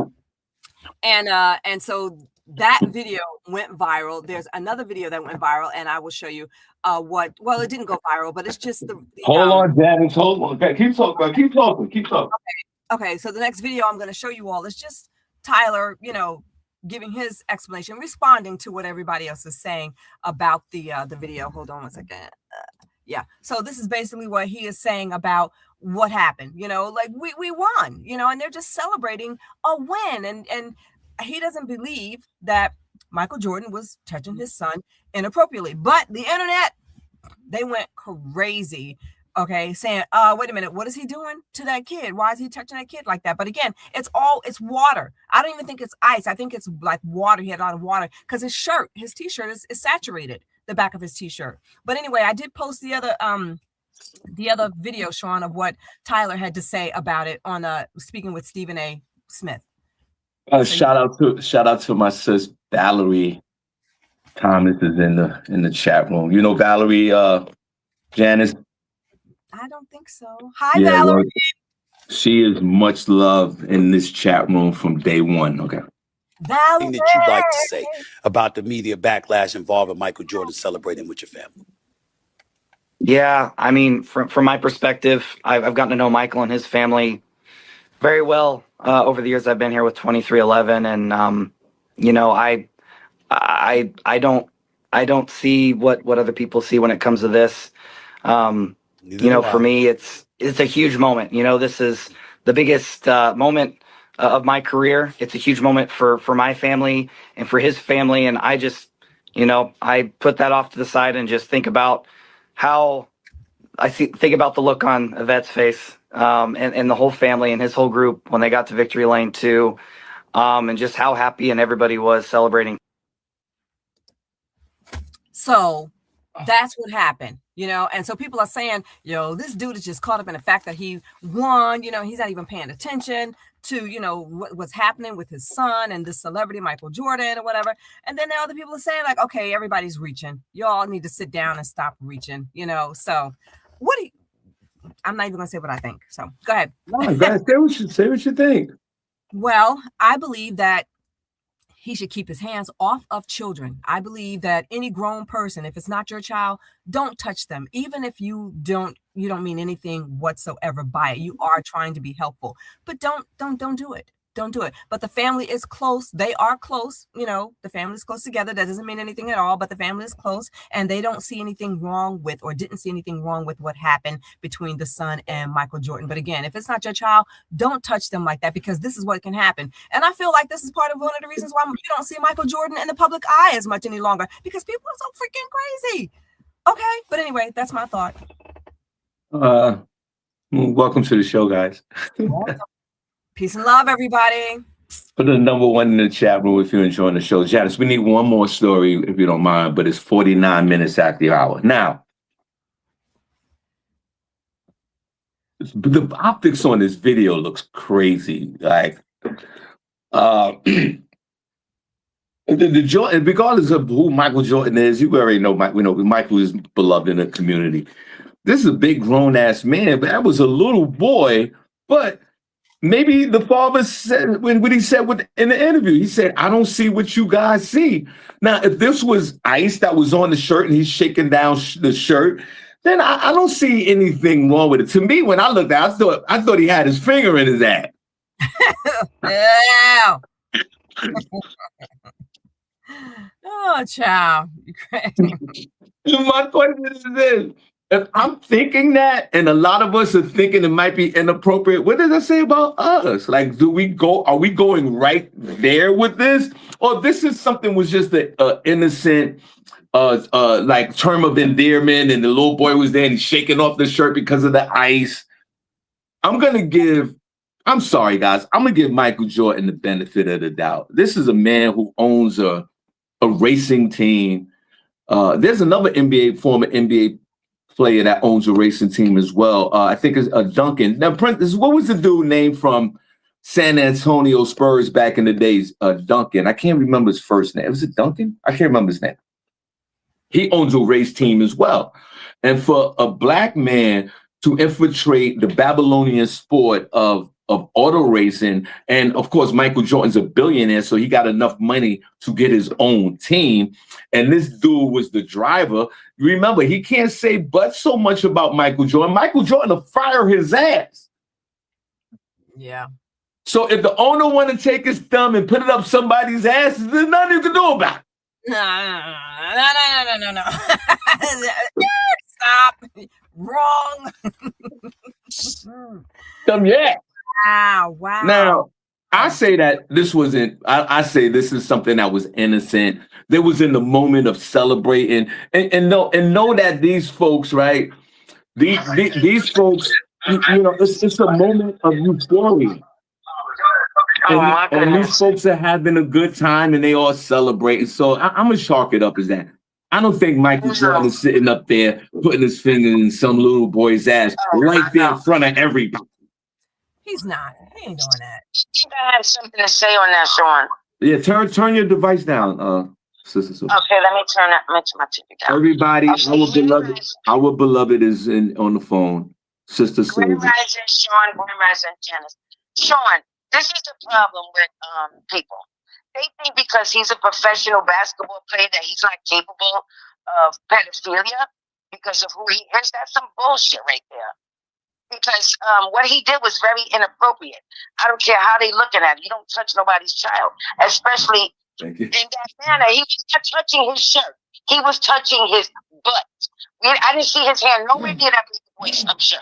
And so that video went viral. There's another video that went viral, and I will show you it didn't go viral, but it's just the Hold on, Janice. Hold on. Okay, keep talking. Keep talking. Keep talking. Okay, so the next video I'm going to show you all is just Tyler, giving his explanation, responding to what everybody else is saying about the video. Hold on one second. Yeah. So this is basically what he is saying about what happened. Like we won, and they're just celebrating a win. And he doesn't believe that Michael Jordan was touching his son inappropriately. But the internet, they went crazy. Okay, saying, wait a minute, what is he doing to that kid? Why is he touching that kid like that? But again, it's water. I don't even think it's ice. I think it's like water. He had a lot of water because his t-shirt is saturated, the back of his t-shirt. But anyway, I did post the other video, Shawn, of what Tyler had to say about it on speaking with Stephen A. Smith. Shout out to my sis Valerie Thomas is in the chat room. You know Valerie, Janice. I don't think so. Hi, Valerie. Well, she is much loved in this chat room from day one. Okay. Valerie. That you'd like to say about the media backlash involving Michael Jordan celebrating with your family? Yeah, I mean, from my perspective, I've gotten to know Michael and his family very well over the years I've been here with 2311, and I don't see what other people see when it comes to this. For me, it's a huge moment. This is the biggest moment of my career. It's a huge moment for my family and for his family. And I just, I put that off to the side and just think about how think about the look on Yvette's face and the whole family and his whole group when they got to Victory Lane too, and just how happy and everybody was celebrating. So that's what happened, and so people are saying, this dude is just caught up in the fact that he won, he's not even paying attention to, what's happening with his son and this celebrity, Michael Jordan or whatever. And then other people are saying like, okay, everybody's reaching. Y'all need to sit down and stop reaching, so I'm not even going to say what I think. So go ahead. No, say what you think. Well, I believe that he should keep his hands off of children. I believe that any grown person, if it's not your child, don't touch them. Even if you don't mean anything whatsoever by it. You are trying to be helpful, but don't do it. Don't do it. But the family is close. They are close. The family is close together. That doesn't mean anything at all, but the family is close and they don't see anything wrong with, or didn't see anything wrong with what happened between the son and Michael Jordan. But again, if it's not your child, don't touch them like that, because this is what can happen. And I feel like this is part of one of the reasons why you don't see Michael Jordan in the public eye as much any longer, because people are so freaking crazy. Okay. But anyway, that's my thought. Welcome to the show, guys. Peace and love, everybody. Put the number one in the chat room if you're enjoying the show. Janice, we need one more story if you don't mind, but it's 49 minutes after the hour. Now, the optics on this video looks crazy. Like, the Jordan, regardless of who Michael Jordan is, you already know Michael is beloved in the community. This is a big grown-ass man, but that was a little boy, but maybe the father said when he said in the interview, he said, "I don't see what you guys see." Now, if this was ice that was on the shirt and he's shaking down the shirt, then I don't see anything wrong with it. To me, when I looked at it, I thought he had his finger in his ass. Yeah. Oh, child. My question is this. If I'm thinking that, and a lot of us are thinking it might be inappropriate, what does that say about us? Like, are we going right there with this? Or this is something was just an innocent like term of endearment, and the little boy was there and he's shaking off the shirt because of the ice. I'm sorry, guys. I'm gonna give Michael Jordan the benefit of the doubt. This is a man who owns a racing team. There's another former NBA player that owns a racing team as well. I think it's Duncan. Now, what was the dude named from San Antonio Spurs back in the days? Duncan. I can't remember his first name. Was it Duncan? I can't remember his name. He owns a race team as well. And for a black man to infiltrate the Babylonian sport of auto racing, and of course, Michael Jordan's a billionaire, so he got enough money to get his own team. And this dude was the driver. Remember, he can't say but so much about Michael Jordan. Michael Jordan will fire his ass. Yeah. So if the owner want to take his thumb and put it up somebody's ass, there's nothing you can do about it. No. Stop. Wrong. Yeah. Wow. Now, I say that this wasn't, I say this is something that was innocent. There was in the moment of celebrating and know that these folks, right? These folks, it's a moment of euphoria. And these folks are having a good time and they all celebrating. So I'm going to chalk it up as that. I don't think Michael Jordan is sitting up there putting his finger in some little boy's ass right there in front of everybody. He's not. He ain't doing that. I have something to say on that, Shawn. Yeah, turn your device down, sister. Okay, let me turn my TV down. Everybody, our beloved is on the phone. Sister Sylvia. Grand Rising, Shawn. Grand Rising, Janice. Shawn, this is the problem with people. They think because he's a professional basketball player that he's not capable of pedophilia because of who he is. That's some bullshit right there. Because what he did was very inappropriate. I don't care how they looking at it. You don't touch nobody's child, especially in that manner. He was not touching his shirt. He was touching his butt. I didn't see his hand nowhere near that boy's shirt.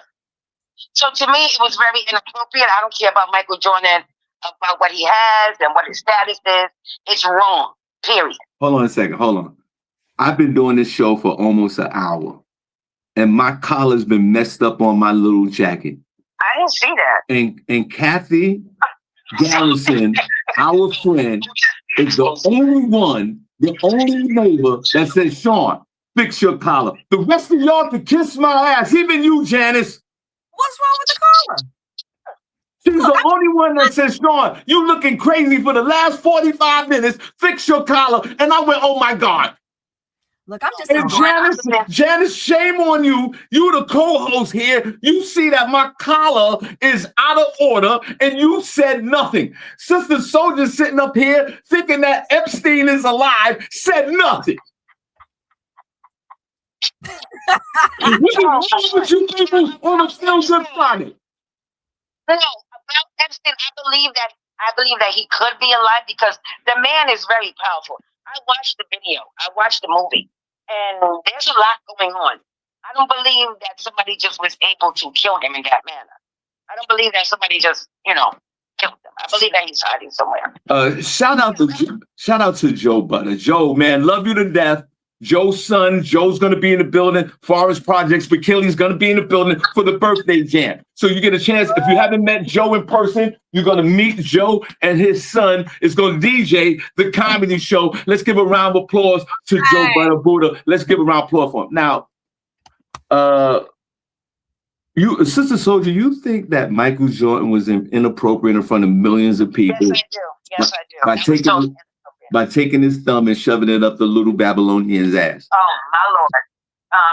So to me, it was very inappropriate. I don't care about Michael Jordan, about what he has and what his status is. It's wrong, period. Hold on a second. Hold on. I've been doing this show for almost an hour. And my collar's been messed up on my little jacket. I didn't see that. And Kathy Garrison, our friend, is the only neighbor that says, Shawn, fix your collar. The rest of y'all can kiss my ass, even you, Janice. What's wrong with the collar? She's the only one that says, Shawn, you looking crazy for the last 45 minutes. Fix your collar. And I went, oh, my God. Look, I'm just and Janice, shame on you. You the co-host here. You see that my collar is out of order and you said nothing. Sister Soldier sitting up here thinking that Epstein is alive, said nothing. What would you people on a Feel Good Friday? No, about Epstein, I believe that he could be alive because the man is very powerful. I watched the video. I watched the movie. And there's a lot going on. I don't believe that somebody just was able to kill him in that manner. I don't believe that somebody just, killed him. I believe that he's hiding somewhere. Shout out to Joe Butter. Joe, man, love you to death. Joe's son, Joe's going to be in the building. Forest Projects, Achilles going to be in the building for the birthday jam. So you get a chance. If you haven't met Joe in person, you're going to meet Joe, and his son is going to DJ the comedy show. Let's give a round of applause to Joe Butter Buddha. Let's give a round of applause for him. Now, you, Sister Soldier, you think that Michael Jordan was inappropriate in front of millions of people? Yes, I do. By taking his thumb and shoving it up the little Babylonian's ass. Oh, my Lord.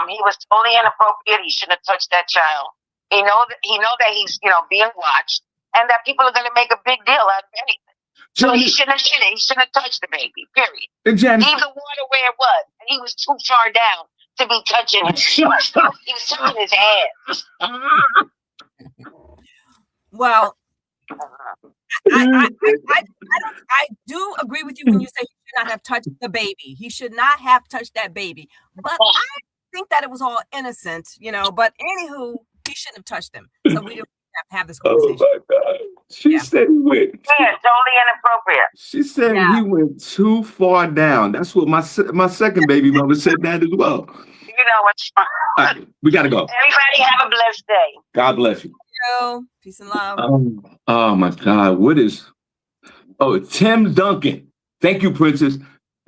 He was totally inappropriate. He shouldn't have touched that child. He know that he's, being watched and that people are going to make a big deal out of anything. So he shouldn't have did it. He shouldn't have touched the baby, period. Leave the water where it was. And he was too far down to be touching his He was touching his ass. Well, I do agree with you when you say he should not have touched the baby. He should not have touched that baby. But I think that it was all innocent, you know. But anywho, he shouldn't have touched him. So we don't have to have this conversation. Oh my God. She said he went. Yeah, totally inappropriate. She said he went too far down. That's what my second baby mother said that as well. You know what's fun. All right, we got to go. Everybody have a blessed day. God bless you. Peace and love. Oh my God. What is... Oh, Tim Duncan. Thank you, Princess.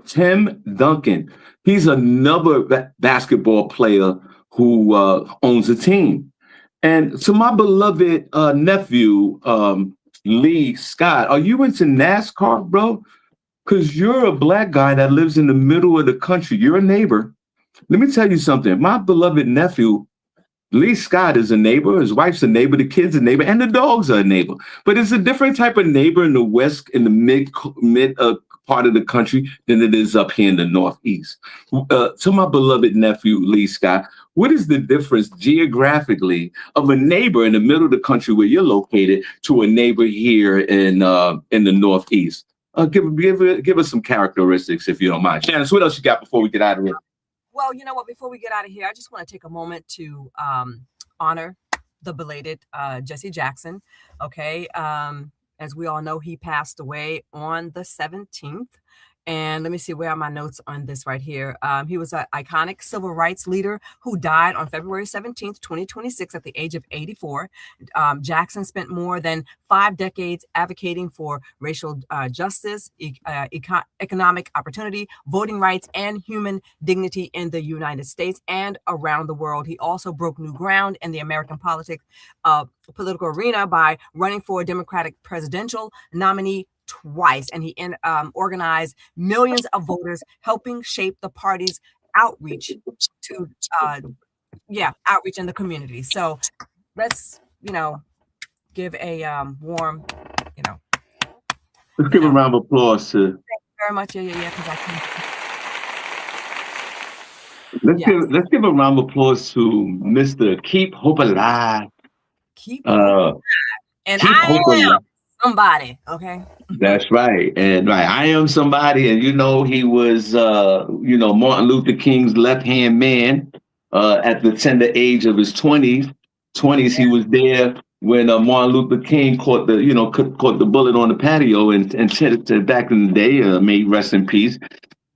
Tim Duncan. He's another basketball player who owns a team. And to my beloved nephew, Lee Scott, are you into NASCAR, bro? Because you're a black guy that lives in the middle of the country. You're a neighbor. Let me tell you something. My beloved nephew, Lee Scott, is a neighbor. His wife's a neighbor. The kid's a neighbor, and the dogs are a neighbor. But it's a different type of neighbor in the west, in the mid part of the country than it is up here in the northeast. To my beloved nephew, Lee Scott, what is the difference geographically of a neighbor in the middle of the country where you're located to a neighbor here in the northeast? Give us some characteristics, if you don't mind. Janice, what else you got before we get out of here? Well, you know what? Before we get out of here, I just want to take a moment to honor the belated Jesse Jackson. Okay. As we all know, he passed away on the 17th. And let me see, where are my notes on this right here? He was an iconic civil rights leader who died on February 17th, 2026 at the age of 84. Jackson spent more than 5 decades advocating for racial justice, economic opportunity, voting rights, and human dignity in the United States and around the world. He also broke new ground in the American political arena by running for a Democratic presidential nominee twice, and he organized millions of voters, helping shape the party's outreach to outreach in the community. So let's give a warm let's give a round of applause to... Thank you very much. Because I can let's give a round of applause to Mr. Keep Hope Alive. Keep hope alive. And keep I hope am alive. Somebody, okay? That's right. And I am somebody. And he was Martin Luther King's left-hand man at the tender age of his 20s. He was there when Martin Luther King caught the bullet on the patio and back in the day, may he rest in peace.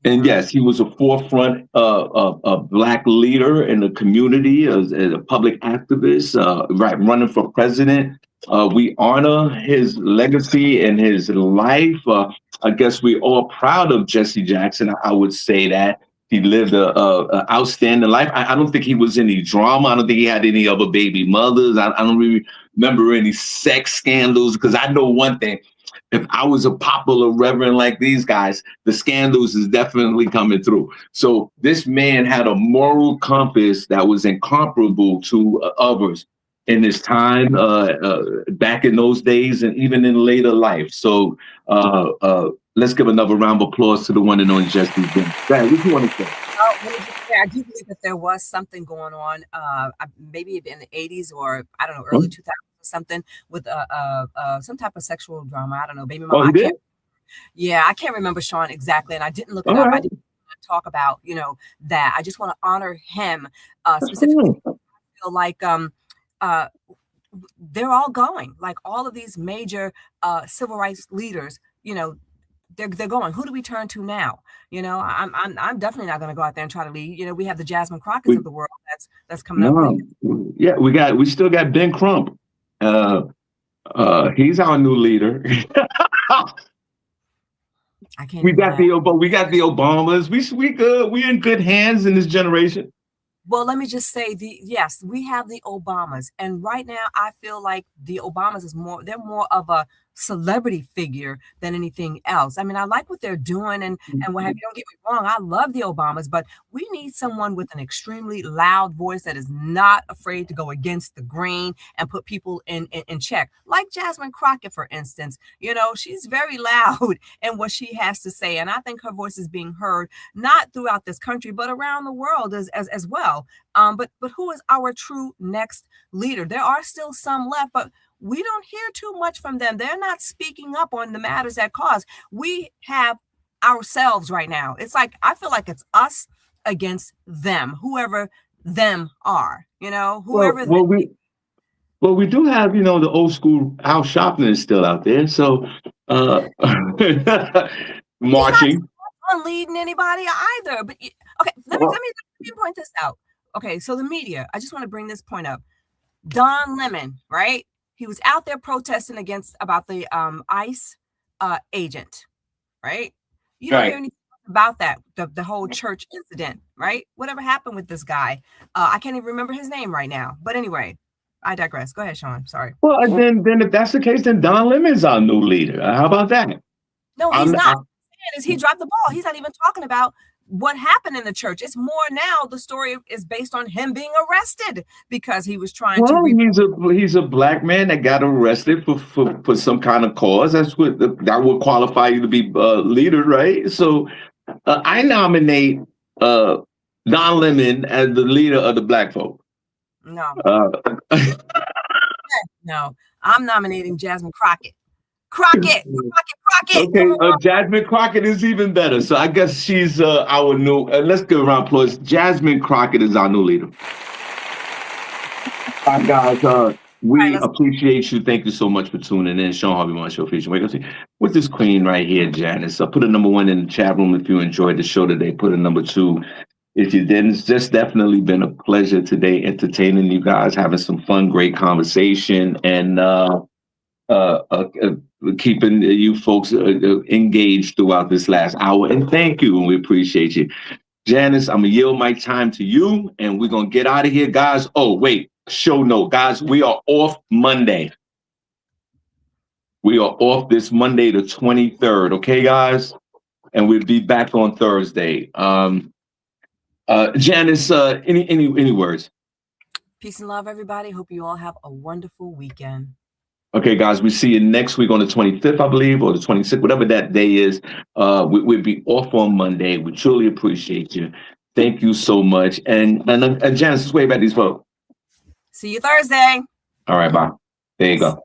And yes, he was a forefront a Black leader in the community, as a public activist, running for president. We honor his legacy and his life. I guess we're all proud of Jesse Jackson. I would say that he lived an outstanding life. I don't think he was any drama. I don't think he had any other baby mothers. I don't really remember any sex scandals, because I know one thing. If I was a popular reverend like these guys, the scandals is definitely coming through. So this man had a moral compass that was incomparable to others in his time, back in those days, and even in later life. So let's give another round of applause to the one and only Jesse Jackson. What do you want to say? I do believe that there was something going on, maybe in the 80s or I don't know, early 2000s. Something with some type of sexual drama. I don't know, baby mama. I can't remember Shawn exactly, and I didn't look it up. I didn't want to talk about that. I just want to honor him specifically. I feel like they're all going, like all of these major civil rights leaders. They're going. Who do we turn to now? I'm definitely not going to go out there and try to lead. We have the Jasmine Crockett's of the world that's coming up. Yeah, we still got Ben Crump. He's our new leader. We got the Obamas. We good. We in good hands in this generation. Well, let me just say yes, we have the Obamas, and right now I feel like the Obamas they're more of a celebrity figure than anything else. I mean, I like what they're doing and what have you. Don't get me wrong, I love the Obamas, but we need someone with an extremely loud voice that is not afraid to go against the grain and put people in check. Like Jasmine Crockett, for instance. She's very loud in what she has to say, and I think her voice is being heard not throughout this country, but around the world as well. But who is our true next leader? There are still some left, but we don't hear too much from them. They're not speaking up on the matters that cause. We have ourselves right now. It's like, I feel like it's us against them, whoever them are, whoever. We do have, the old school Al Sharpton is still out there. So, marching. Not leading anybody either. But okay, let me point this out. Okay, so the media, I just want to bring this point up. Don Lemon, right? He was out there protesting about the ICE agent, right? You don't hear anything about that, the whole church incident, right? Whatever happened with this guy? I can't even remember his name right now. But anyway, I digress. Go ahead, Shawn. Sorry. Well, then if that's the case, then Don Lemon's our new leader. How about that? No, he's not. He dropped the ball. He's not even talking about what happened in the church. It's more now the story is based on him being arrested because he was trying to. He's a black man that got arrested for some kind of cause. That's what that would qualify you to be leader, right? So I nominate Don Lemon as the leader of the black folk. No. No, I'm nominating Jasmine Crockett. Crockett. Okay, Jasmine Crockett is even better. So I guess she's our new. Let's give a round of applause. Jasmine Crockett is our new leader. All right, guys. We appreciate you. Thank you so much for tuning in. Shawn Harvey Morning Show featuring Wake Up with this queen right here, Janice. Put a number 1 in the chat room if you enjoyed the show today. Put a number 2 if you didn't. It's just definitely been a pleasure today entertaining you guys, having some fun, great conversation, and keeping you folks engaged throughout this last hour. And thank you, and we appreciate you. Janice, I'm going to yield my time to you, and we're going to get out of here, guys. Oh, wait, show note. Guys, we are off Monday. We are off this Monday, the 23rd, okay, guys? And we'll be back on Thursday. Janice, any words? Peace and love, everybody. Hope you all have a wonderful weekend. Okay, guys, we see you next week on the 25th, I believe, or the 26th, whatever that day is. We'll be off on Monday. We truly appreciate you. Thank you so much. And Janice, let's wave at these folks. See you Thursday. All right, bye. There you go.